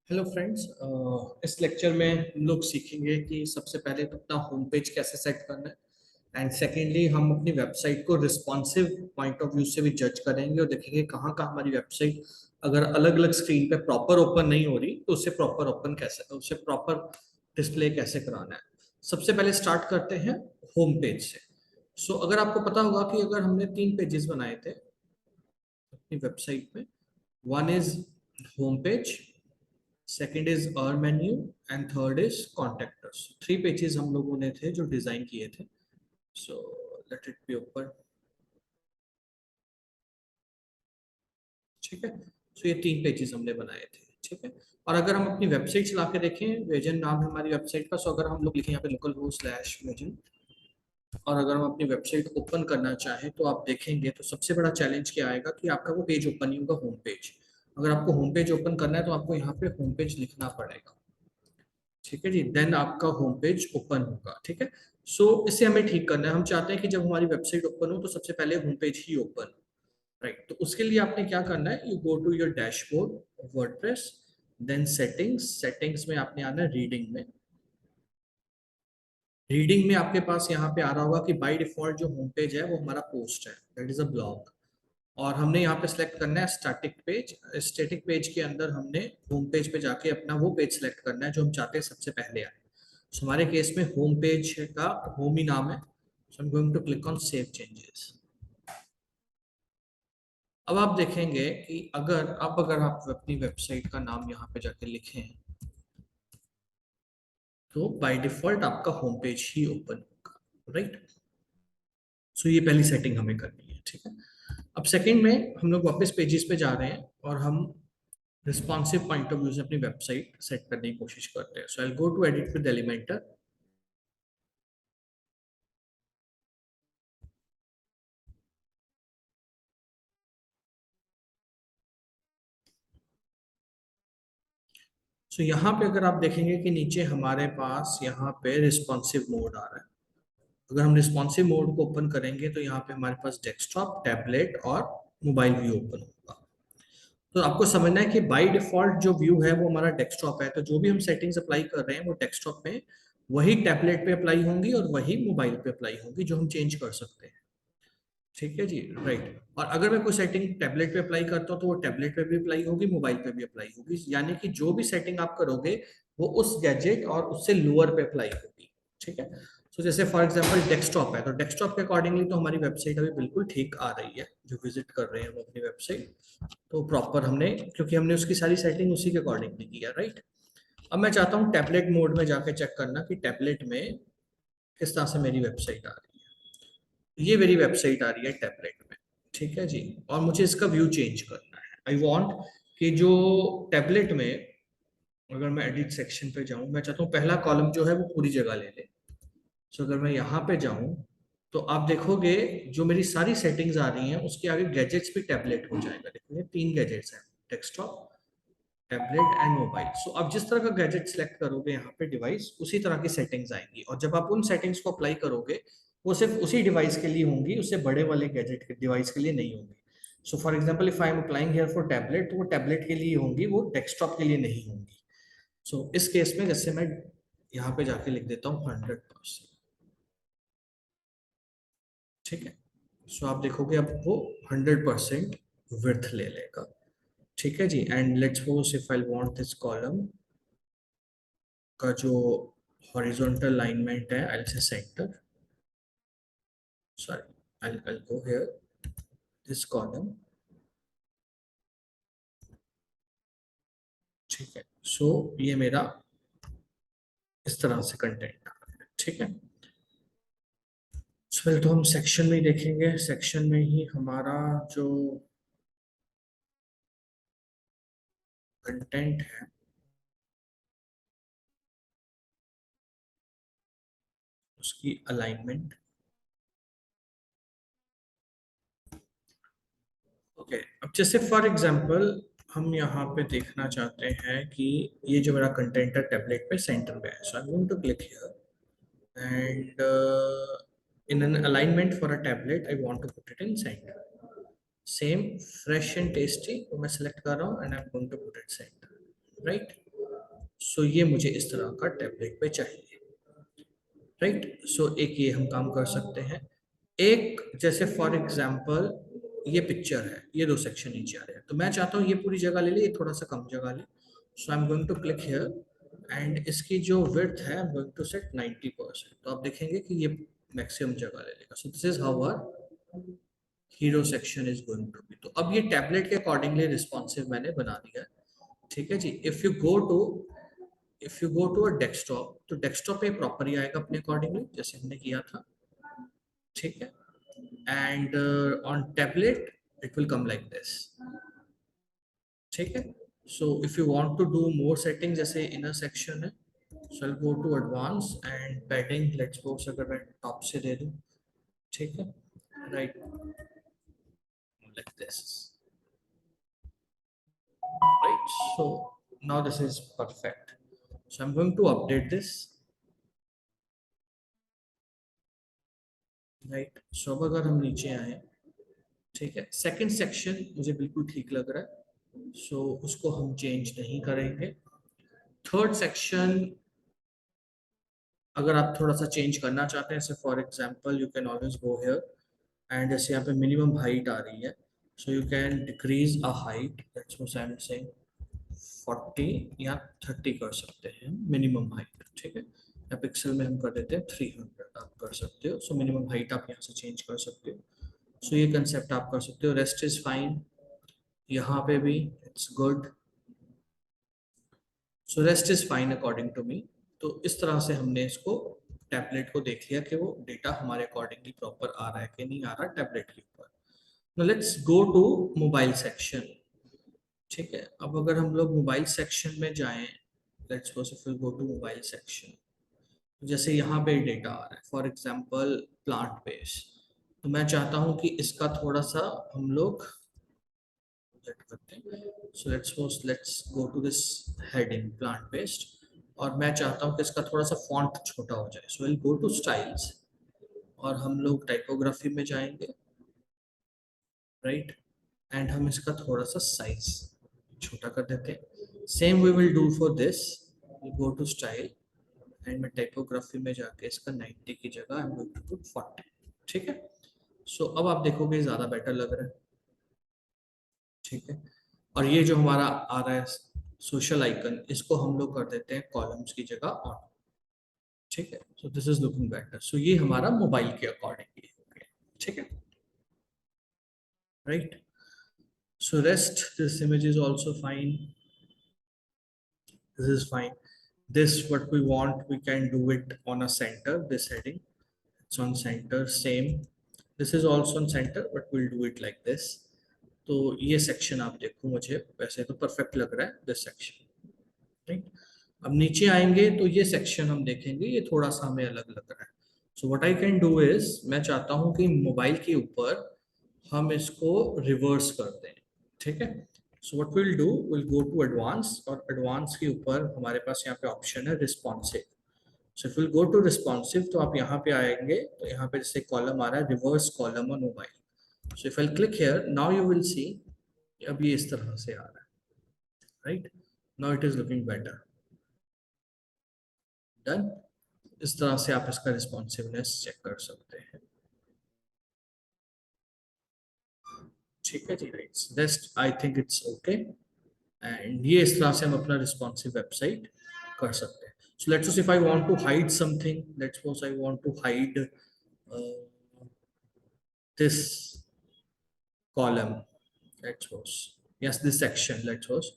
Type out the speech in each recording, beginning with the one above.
Hello friends, इस lecture में हम लोग सीखेंगे कि सबसे पहले तो अपना होम पेज कैसे सेट करना है एंड सेकेंडली हम अपनी वेबसाइट को रिस्पॉन्सिव पॉइंट ऑफ व्यू से भी जज करेंगे और देखेंगे कहाँ कहाँ हमारी वेबसाइट अगर अलग अलग स्क्रीन पे प्रॉपर ओपन नहीं हो रही तो उसे प्रॉपर डिस्प्ले कैसे कराना है। सबसे पहले स्टार्ट करते हैं होम पेज से। अगर आपको पता होगा कि अगर हमने 3 पेजेस बनाए थे अपनी वेबसाइट में, one is home page, second is our menu and third is contact us. 3 pages हम लोगों ने थे जो डिजाइन किए थे। So let it be open. ठीक है, ये 3 पेजेस हमने बनाए थे। ठीक है, और अगर हम अपनी वेबसाइट चला के देखें, वेजन नाम है हमारी वेबसाइट का। अगर हम लोग लिखें यहाँ पे लोकल हो स्लैश वेजन, और अगर हम अपनी वेबसाइट ओपन करना चाहें तो आप देखेंगे तो सबसे बड़ा चैलेंज क्या आएगा कि आपका वो पेज ओपन नहीं होगा, होम पेज। अगर आपको होम पेज ओपन करना है तो आपको यहाँ पे होम पेज लिखना पड़ेगा। ठीक है जी, देन आपका होम पेज ओपन होगा। ठीक है, इसे हमें ठीक करना है। हम चाहते हैं कि जब हमारी वेबसाइट ओपन हो तो सबसे पहले होम पेज ही ओपन। राइट, तो उसके लिए आपने क्या करना है, you go to your dashboard WordPress, then settings. Settings में आपने आना है रीडिंग में। रीडिंग में आपके पास यहाँ पे आ रहा होगा कि बाय डिफॉल्ट जो होम पेज है वो हमारा पोस्ट है, दैट इज अ ब्लॉग। और हमने यहाँ पे सिलेक्ट करना है स्टैटिक पेज। स्टैटिक पेज के अंदर हमने होम पेज पे जाके अपना वो पेज सिलेक्ट करना है जो हम चाहते हैं सबसे पहले आए। हमारे केस में होम पेज का होम ही नाम है। So I am going to click on save changes. अब आप देखेंगे कि अगर आप अपनी वेबसाइट का नाम यहाँ पे जाके लिखें तो बाय डिफॉल्ट आपका होम पेज ही ओपन होगा। राइट, ये पहली सेटिंग हमें करनी है। ठीक है, अब सेकंड में हम लोग वापस पेजेस पे जा रहे हैं और हम रिस्पॉन्सिव पॉइंट ऑफ व्यू से अपनी वेबसाइट सेट करने की कोशिश करते हैं। So I go to edit with Elementor. यहाँ पे अगर आप देखेंगे कि नीचे हमारे पास यहाँ पे रिस्पॉन्सिव मोड आ रहा है। अगर हम रिस्पॉन्सिव मोड को ओपन करेंगे तो यहाँ पे हमारे पास डेस्कटॉप, टैबलेट और मोबाइल व्यू ओपन होगा। तो आपको समझना है कि बाय डिफॉल्ट जो व्यू है वो हमारा डेस्कटॉप है, तो जो भी हम सेटिंग्स अप्लाई कर रहे हैं वो डेस्कटॉप पे वही टैबलेट पे अप्लाई होंगी और वही मोबाइल पे अप्लाई होंगी, जो हम चेंज कर सकते हैं। ठीक है जी, राइट। और अगर मैं कोई सेटिंग टैबलेट पे अप्लाई करता हूँ तो वो टैबलेट पे भी अप्लाई होगी, मोबाइल पे भी अप्लाई होगी। यानी कि जो भी सेटिंग आप करोगे वो उस गैजेट और उससे लोअर पे अप्लाई होगी। ठीक है, जैसे फॉर एग्जांपल डेस्कटॉप है तो डेस्कटॉप के अकॉर्डिंगली तो हमारी वेबसाइट अभी बिल्कुल ठीक आ रही है। जो विजिट कर रहे हैं वो अपनी वेबसाइट, तो प्रॉपर हमने, क्योंकि हमने उसकी सारी सेटिंग उसी के अकॉर्डिंगली किया। राइट, अब मैं चाहता हूँ टैबलेट मोड में जाके चेक करना कि टैबलेट में किस तरह से मेरी वेबसाइट आ रही है। ये मेरी वेबसाइट आ रही है टैबलेट में। ठीक है जी, और मुझे इसका व्यू चेंज करना है। आई वांट कि जो टैबलेट में, अगर मैं एडिट सेक्शन पे जाऊं, मैं चाहता हूँ पहला कॉलम जो है वो पूरी जगह ले ले। अगर मैं यहाँ पे जाऊं तो आप देखोगे जो मेरी सारी सेटिंग्स आ रही हैं उसके आगे गैजेट्स भी टैबलेट हो जाएगा। देखोगे 3 गैजेट्स हैं, डेस्कटॉप, टैबलेट एंड मोबाइल। आप जिस तरह का गैजेट सिलेक्ट करोगे यहाँ पे डिवाइस, उसी तरह की सेटिंग्स आएंगी। और जब आप उन सेटिंग्स को अप्लाई करोगे वो सिर्फ उसी डिवाइस के लिए होंगी, उससे बड़े वाले गैजेट के डिवाइस के लिए नहीं होंगी। For example if I am applying here for tablet, तो वो टैबलेट के लिए होंगी, वो डेस्कटॉप के लिए नहीं होंगी। इस केस में जैसे मैं यहाँ पे जाके लिख देता हूँ 100%। ठीक है, आप देखोगे अब वो 100% विड्थ ले लेगा। ठीक है जी, and let's suppose if I want this column का जो हॉरिजॉन्टल अलाइनमेंट है, I say centre, sorry I'll go here, this column। ठीक है, ये मेरा इस तरह से कंटेंट आ रहा है। ठीक है, पहले तो हम सेक्शन में ही देखेंगे। सेक्शन में ही हमारा जो कंटेंट है उसकी अलाइनमेंट। ओके, अब जैसे फॉर एग्जांपल हम यहाँ पे देखना चाहते हैं कि ये जो मेरा कंटेंट है टैबलेट पे सेंटर पे है। So I am going to click here and in an alignment for a tablet I want to put it in center। same fresh and tasty को मैं select कर रहा हूँ and I'm going to put it center। right, सो ये मुझे इस तरह का टैबलेट पे चाहिए, राइट। सो एक ये हम काम कर सकते हैं। एक जैसे फॉर एग्जांपल ये पिक्चर है, ये दो सेक्शन नीचे आ रहे हैं, तो मैं चाहता हूँ ये पूरी जगह ले ले, ये थोड़ा सा कम जगह ले। So I am going to click here and इसकी जो विड्थ है I am going to set 90%। तो आप देखेंगे कि ये मैक्सिमम जगह ले लेगा। So this is how our hero section is going to be. तो अब ये टैबलेट के अकॉर्डिंगली रिस्पॉन्सिव मैंने बना दिया है, ठीक है जी। If you go to a desktop, तो डेस्कटॉप पे प्रॉपर ही आएगा अपने अकॉर्डिंगली जैसे हमने किया था, ठीक है। And on tablet it will come like this, ठीक है। So if you want to do more setting, जैसे इनर सेक्शन है, so I go to advance and padding, let's suppose अगर मैं टॉप से दे दूं, ठीक है, right, like this, right. So now this is perfect. So I'm going to update this, right? So अब अगर हम नीचे आए, ठीक है, सेकंड सेक्शन मुझे बिल्कुल ठीक लग रहा है, सो उसको हम चेंज नहीं करेंगे। थर्ड सेक्शन अगर आप थोड़ा सा चेंज करना चाहते हैं, जैसे for example you can always go here and जैसे यहाँ पे मिनिमम हाइट आ रही है, so you can decrease a height, that's what I am saying, 40 या 30 कर सकते हैं मिनिमम हाइट, ठीक है। या पिक्सल में हम कर देते हैं 300, आप कर सकते हो। सो मिनिमम हाइट आप यहाँ से चेंज कर सकते हो। सो ये कंसेप्ट आप कर सकते हो। रेस्ट इज फाइन, यहाँ पे भी it's good. So rest is fine according to me. तो इस तरह से हमने इसको टैबलेट को देख लिया कि वो डेटा हमारे अकॉर्डिंगली प्रॉपर आ रहा है कि नहीं आ रहा टैबलेट के ऊपर। Now let's go to mobile section, ठीक है। अब अगर हम लोग मोबाइल सेक्शन में जाएं, let's suppose if we go to mobile section, जैसे यहाँ पे डेटा आ रहा है फॉर एग्जांपल प्लांट बेस, तो मैं चाहता हूँ कि इसका थोड़ा सा हम लोग सेट करते हैं। So let's go to this heading plant based, और मैं चाहता हूँ कि इसका थोड़ा सा फॉन्ट छोटा हो जाए। So will go to styles और हम लोग टाइपोग्राफी में जाएंगे, राइट, एंड हम इसका थोड़ा सा साइज छोटा कर देते हैं। Same we will do for this, go to style and मैं टाइपोग्राफी में जाके इसका 90 की जगह I am going to put 40, ठीक है। सो अब आप देखोगे ज्यादा बेटर लग रहा है, ठीक है। और ये जो हमारा आ रहा है सोशल आइकन, इसको हम लोग कर देते हैं कॉलम्स की जगह ऑन, ठीक है। So this is looking better. So ये हमारा मोबाइल के अकॉर्डिंगली हो गया, ठीक है, right. So rest this image is also fine, this is fine. This what we want, we can do it on a center, this heading, it's on center, same, this is also on center but we'll do it like this। तो ये section आप देखो, मुझे वैसे तो perfect लग रहा है दिस सेक्शन, राइट। अब नीचे आएंगे तो ये सेक्शन हम देखेंगे, ये थोड़ा सा हमें अलग लग रहा है। So what I can do is, मैं चाहता हूँ कि मोबाइल के ऊपर हम इसको रिवर्स कर दें, ठीक है। So what will do, will go to advance, और एडवांस के ऊपर हमारे पास यहाँ पे ऑप्शन है responsive. So if will go to responsive, तो आप यहाँ पे आएंगे तो यहाँ पे जैसे कॉलम आ रहा है reverse column on mobile. So if I click here now you will see, अब ये इस तरह से आ रहा है, right. Now it is looking better, done. इस तरह से आप इसका रिस्पॉन्सिवनेस चेक कर सकते हैं, ठीक है जी, right. Rest I think it's okay. And ये इस तरह से हम अपना रिस्पॉन्सिव वेबसाइट कर सकते हैं। So let's suppose if I want to hide something, let's suppose I want to hide this column, let's suppose, yes, this section, let's suppose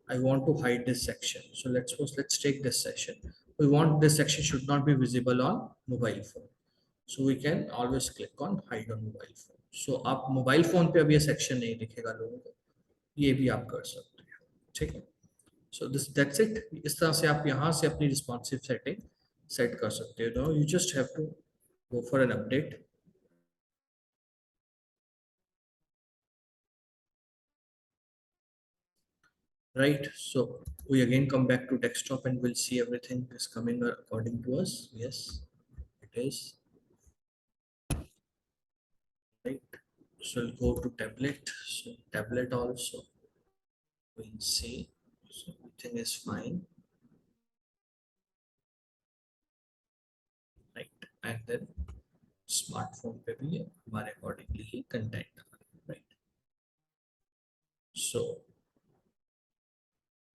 I want to hide this section. So let's suppose, let's take this section, we want this section should not be visible on mobile phone, so we can always click on hide on mobile phone। so आप mobile phone पे अब ये section नहीं दिखेगा लोगों को, ये भी आप कर सकते हैं, ठीक है। So this that's it. इस तरह से आप यहाँ से अपनी रिस्पॉन्सिव सेटिंग सेट कर सकते हो। You just have to go for an update, right? So we again come back to desktop and we'll see everything is coming according to us. Yes, it is, right. So we'll go to tablet. So tablet also we'll see. So everything is fine. Then smartphone पे भी हमारे accordingly ही content, right?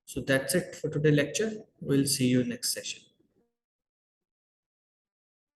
So that's it for today lecture. We'll see you next session.